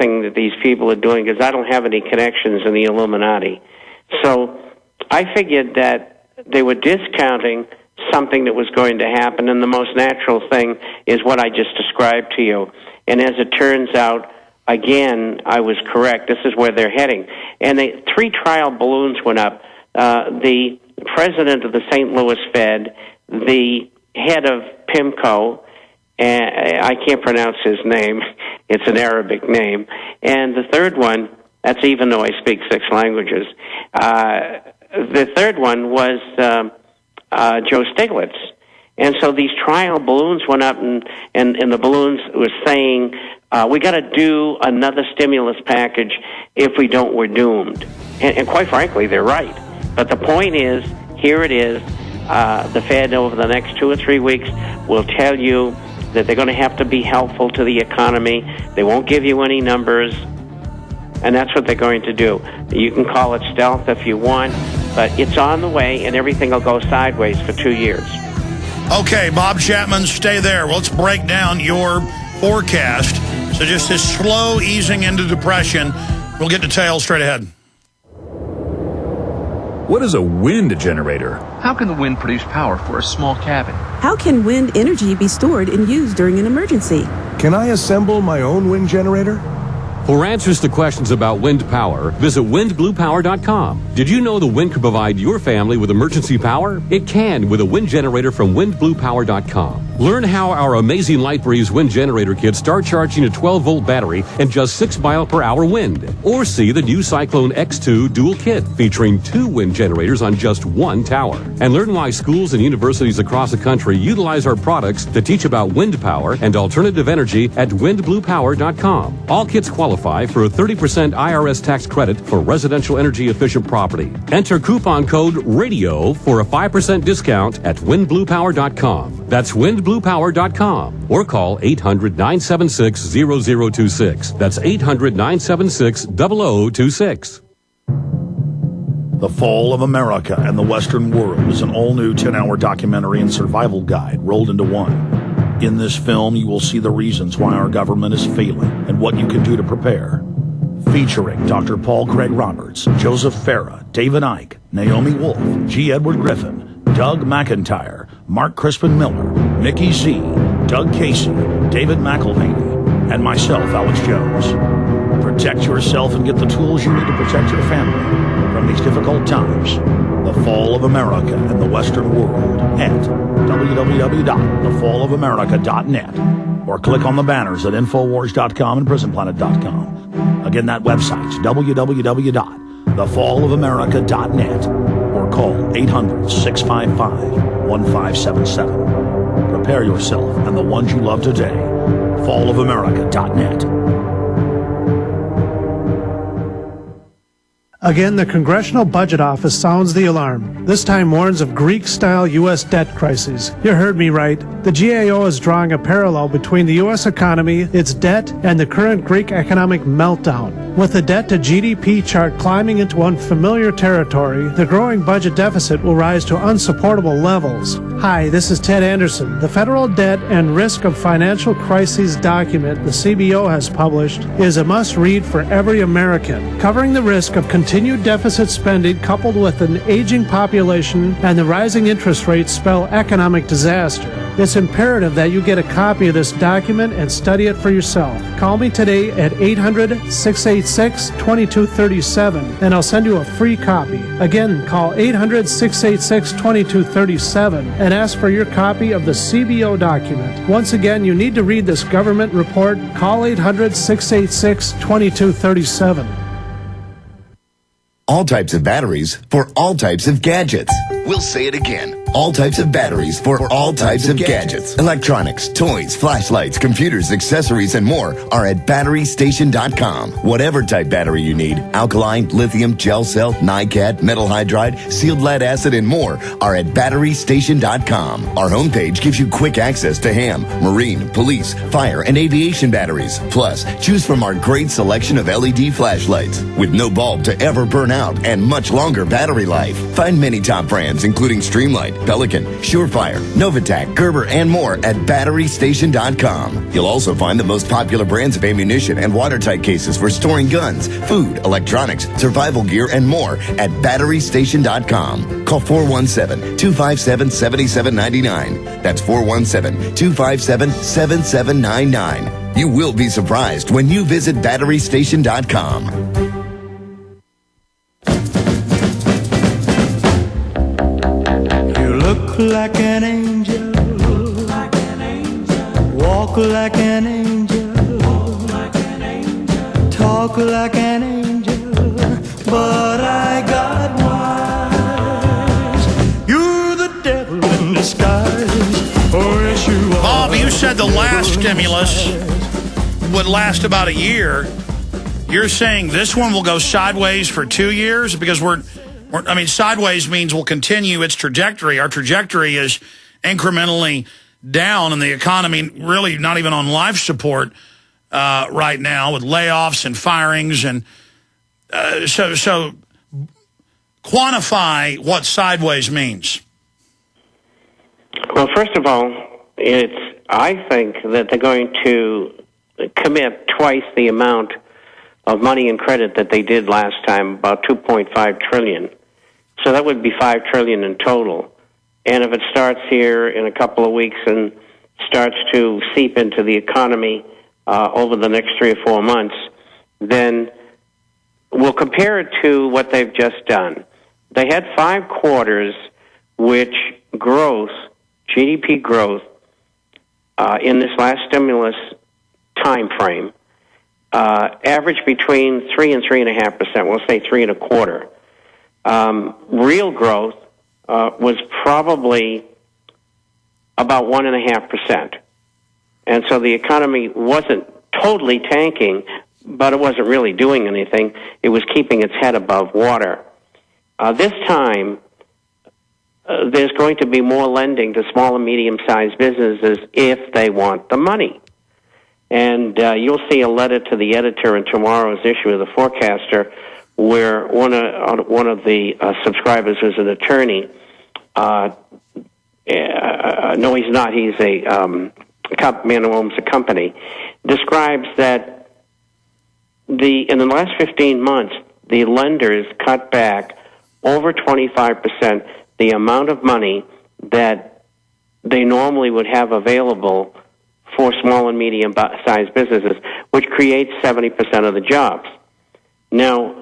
thing that these people are doing because I don't have any connections in the Illuminati. So I figured that they were discounting something that was going to happen, and the most natural thing is what I just described to you. And as it turns out, again, I was correct. This is where they're heading. And 3 trial balloons went up. The president of the St. Louis Fed, the head of PIMCO, I can't pronounce his name. It's an Arabic name. And the third one, that's even though I speak 6 languages, the third one was Joe Stiglitz. And so these trial balloons went up, and the balloons were saying, we got to do another stimulus package. If we don't, we're doomed. And quite frankly, they're right. But the point is, here it is. The Fed over the next 2 or 3 weeks will tell you that they're going to have to be helpful to the economy. They won't give you any numbers, and that's what they're going to do. You can call it stealth if you want, but it's on the way, and everything will go sideways for 2 years. Okay, Bob Chapman, stay there. Let's break down your forecast. So just this slow easing into depression. We'll get details straight ahead. What is a wind generator? How can the wind produce power for a small cabin? How can wind energy be stored and used during an emergency? Can I assemble my own wind generator? For answers to questions about wind power, visit windbluepower.com. Did you know the wind can provide your family with emergency power? It can with a wind generator from windbluepower.com. Learn how our amazing LightBreeze wind generator kits start charging a 12-volt battery and just 6 mile per hour wind. Or see the new Cyclone X2 dual kit featuring 2 wind generators on just 1 tower. And learn why schools and universities across the country utilize our products to teach about wind power and alternative energy at windbluepower.com. All kits qualify for a 30% IRS tax credit for residential energy efficient property. Enter coupon code RADIO for a 5% discount at windbluepower.com. That's windbluepower.com, or call 800-976-0026. That's 800-976-0026. The Fall of America and the Western World is an all-new 10-hour documentary and survival guide rolled into one. In this film, you will see the reasons why our government is failing and what you can do to prepare. Featuring Dr. Paul Craig Roberts, Joseph Farah, David Icke, Naomi Wolf, G. Edward Griffin, Doug McIntyre, Mark Crispin Miller, Mickey Z, Doug Casey, David McElhaney, and myself, Alex Jones. Protect yourself and get the tools you need to protect your family from these difficult times. The Fall of America and the Western World at www.thefallofamerica.net, or click on the banners at Infowars.com and PrisonPlanet.com. Again, that website's www.thefallofamerica.net, or call 800-655-1577. Prepare yourself and the ones you love today. Fallofamerica.net. Again, the Congressional Budget Office sounds the alarm. This time warns of Greek-style U.S. debt crises. You heard me right. The GAO is drawing a parallel between the U.S. economy, its debt, and the current Greek economic meltdown. With the debt-to-GDP chart climbing into unfamiliar territory, the growing budget deficit will rise to unsupportable levels. Hi, this is Ted Anderson. The Federal Debt and Risk of Financial Crises document the CBO has published is a must-read for every American, covering the risk of continued deficit spending coupled with an aging population and the rising interest rates spell economic disaster. It's imperative that you get a copy of this document and study it for yourself. Call me today at 800-686-2237 and I'll send you a free copy. Again, call 800-686-2237 and ask for your copy of the CBO document. Once again, you need to read this government report. Call 800-686-2237. All types of batteries for all types of gadgets. We'll say it again. All types of batteries for all types of gadgets. Electronics, toys, flashlights, computers, accessories, and more are at BatteryStation.com. Whatever type battery you need, alkaline, lithium, gel cell, NiCad, metal hydride, sealed lead acid, and more are at BatteryStation.com. Our homepage gives you quick access to ham, marine, police, fire, and aviation batteries. Plus, choose from our great selection of LED flashlights with no bulb to ever burn out and much longer battery life. Find many top brands including Streamlight, Pelican, Surefire, Novatac, Gerber, and more at BatteryStation.com. You'll also find the most popular brands of ammunition and watertight cases for storing guns, food, electronics, survival gear, and more at BatteryStation.com. Call 417-257-7799. That's 417-257-7799. You will be surprised when you visit BatteryStation.com. Look like an angel, walk like an angel, talk like an angel, but I got wise. You're the devil in disguise. Oh, yes, you are. Bob, you said the last stimulus would last about a year. You're saying this one will go sideways for 2 years? Because sideways means we'll continue its trajectory. Our trajectory is incrementally down, and the economy really not even on life support right now with layoffs and firings. And so quantify what sideways means. Well, first of all, I think that they're going to commit twice the amount of money and credit that they did last time, about $2.5 trillion. So that would be $5 trillion in total. And if it starts here in a couple of weeks and starts to seep into the economy over the next 3 or 4 months, then we'll compare it to what they've just done. They had 5 quarters which growth, GDP growth, in this last stimulus time frame, averaged between 3 and 3.5%. We'll say 3 1/4. Real growth was probably about 1.5%. And so the economy wasn't totally tanking, but it wasn't really doing anything. It was keeping its head above water. This time, there's going to be more lending to small and medium-sized businesses if they want the money. And you'll see a letter to the editor in tomorrow's issue of the Forecaster where one of the subscribers who's an attorney, no, he's not, he's a man who owns a company, describes that in the last 15 months, the lenders cut back over 25% the amount of money that they normally would have available for small and medium-sized businesses, which creates 70% of the jobs. Now,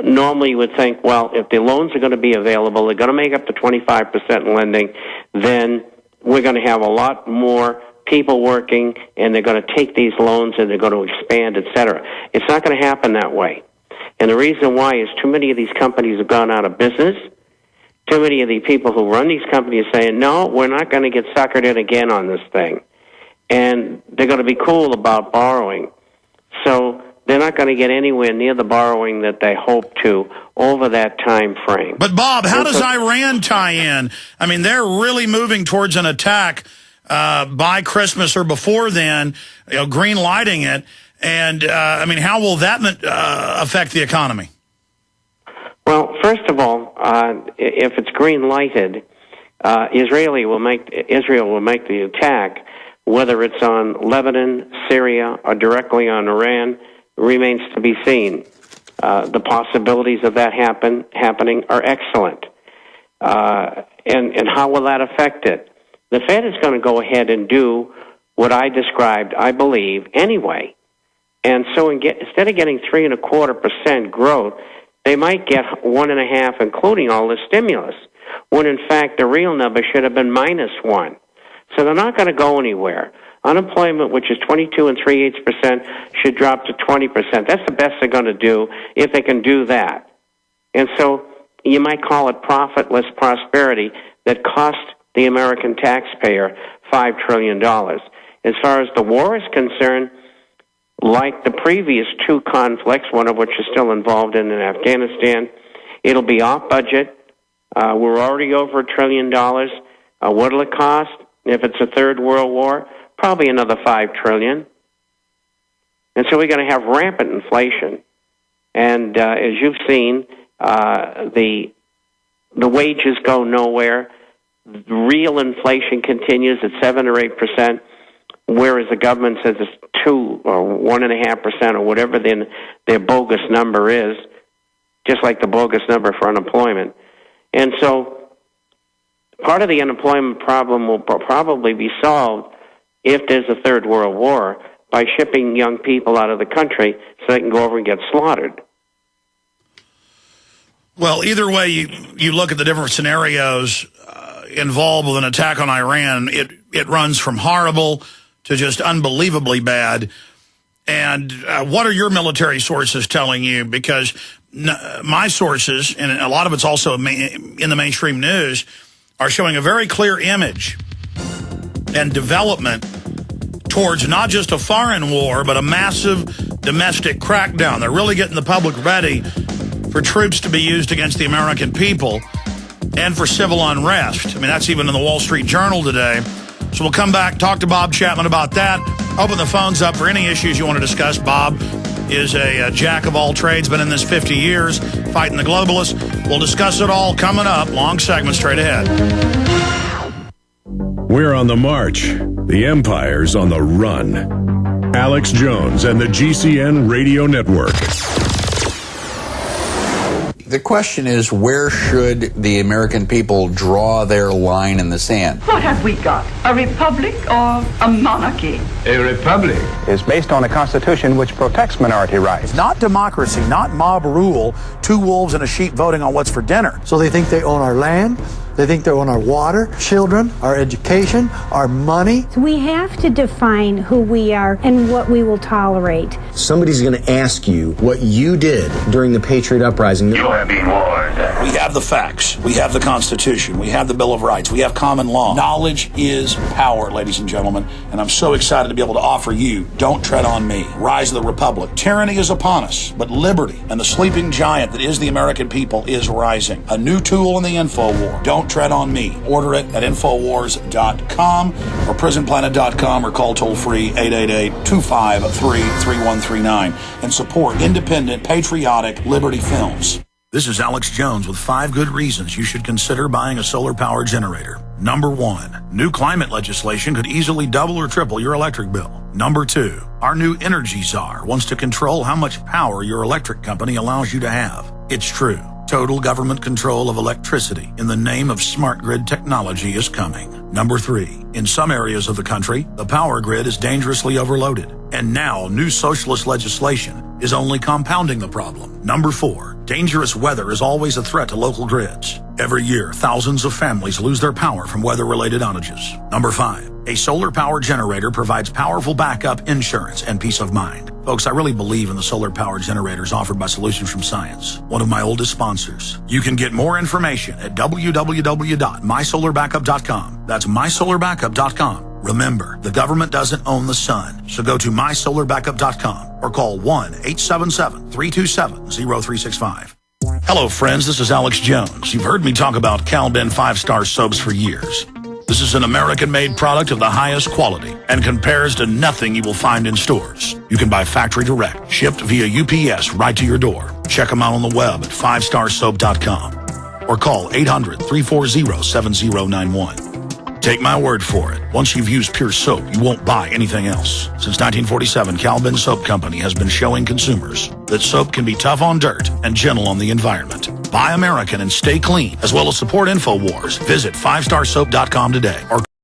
normally you would think, well, if the loans are going to be available, they're going to make up to 25% in lending, then we're going to have a lot more people working, and they're going to take these loans and they're going to expand, et cetera. It's not going to happen that way. And the reason why is too many of these companies have gone out of business. Too many of the people who run these companies are saying, no, we're not going to get suckered in again on this thing. And they're going to be cool about borrowing. So they're not going to get anywhere near the borrowing that they hope to over that time frame. But, Bob, how does Iran tie in? I mean, they're really moving towards an attack by Christmas or before then, green lighting it. And, how will that affect the economy? Well, first of all, if it's green lighted, Israel will make the attack, whether it's on Lebanon, Syria, or directly on Iran, remains to be seen. The possibilities of that happening are excellent. And how will that affect it? The Fed is going to go ahead and do what I described, I believe, anyway. And so instead of getting 3.25% growth, they might get 1.5%, including all the stimulus, when in fact the real number should have been -1%. So they're not going to go anywhere. Unemployment, which is 22 3/8%, should drop to 20%. That's the best they're going to do if they can do that. And so you might call it profitless prosperity that cost the American taxpayer $5 trillion. As far as the war is concerned, like the previous 2 conflicts, one of which is still involved in Afghanistan, it'll be off budget. We're already over $1 trillion. What'll it cost? If it's a third world war, probably another $5 trillion. And so we're going to have rampant inflation. And as you've seen, the wages go nowhere. real inflation continues at 7 or 8%, whereas the government says it's 2 or 1.5% or whatever their bogus number is, just like the bogus number for unemployment. And so part of the unemployment problem will probably be solved if there's a third world war by shipping young people out of the country so they can go over and get slaughtered. Well, either way you look at the different scenarios involved with an attack on Iran, it runs from horrible to just unbelievably bad. And what are your military sources telling you? Because my sources, and a lot of it's also in the mainstream news, are showing a very clear image and development towards not just a foreign war, but a massive domestic crackdown. They're really getting the public ready for troops to be used against the American people and for civil unrest. I mean, that's even in the Wall Street Journal today. So we'll come back, talk to Bob Chapman about that, open the phones up for any issues you want to discuss. Bob is a jack of all trades, been in this 50 years, fighting the globalists. We'll discuss it all coming up. Long segment straight ahead. We're on the march. The Empire's on the run. Alex Jones and the GCN Radio Network. The question is, where should the American people draw their line in the sand? What have we got? A republic or a monarchy? A republic is based on a constitution which protects minority rights. Not democracy, not mob rule, 2 wolves and a sheep voting on what's for dinner. So they think they own our land, they think they own our water, children, our education, our money. So we have to define who we are and what we will tolerate. Somebody's going to ask you what you did during the Patriot Uprising. You are being warned. We have the facts. We have the Constitution. We have the Bill of Rights. We have common law. Knowledge is power, ladies and gentlemen. And I'm so excited to be able to offer you Don't Tread on Me, Rise of the Republic. Tyranny is upon us, but liberty and the sleeping giant that is the American people is rising. A new tool in the info war. Don't Tread on Me. Order it at Infowars.com or PrisonPlanet.com or call toll-free 888-253-3139 and support independent, patriotic Liberty Films. This is Alex Jones with 5 good reasons you should consider buying a solar power generator. Number 1, new climate legislation could easily double or triple your electric bill. Number 2, our new energy czar wants to control how much power your electric company allows you to have. It's true. Total government control of electricity in the name of smart grid technology is coming. Number 3, in some areas of the country, the power grid is dangerously overloaded. And now, new socialist legislation is only compounding the problem. Number 4, dangerous weather is always a threat to local grids. Every year, thousands of families lose their power from weather-related outages. Number 5, a solar power generator provides powerful backup insurance and peace of mind. Folks, I really believe in the solar power generators offered by Solutions from Science, one of my oldest sponsors. You can get more information at www.mysolarbackup.com. That's mysolarbackup.com. Remember, the government doesn't own the sun, so go to mysolarbackup.com or call 1-877-327-0365. Hello, friends. This is Alex Jones. You've heard me talk about Cal-Ben 5-star soaps for years. This is an American-made product of the highest quality and compares to nothing you will find in stores. You can buy factory direct, shipped via UPS right to your door. Check them out on the web at 5starsoap.com or call 800-340-7091. Take my word for it. Once you've used Pure Soap, you won't buy anything else. Since 1947, Cal-Ben Soap Company has been showing consumers that soap can be tough on dirt and gentle on the environment. Buy American and stay clean, as well as support InfoWars. Visit 5starsoap.com today or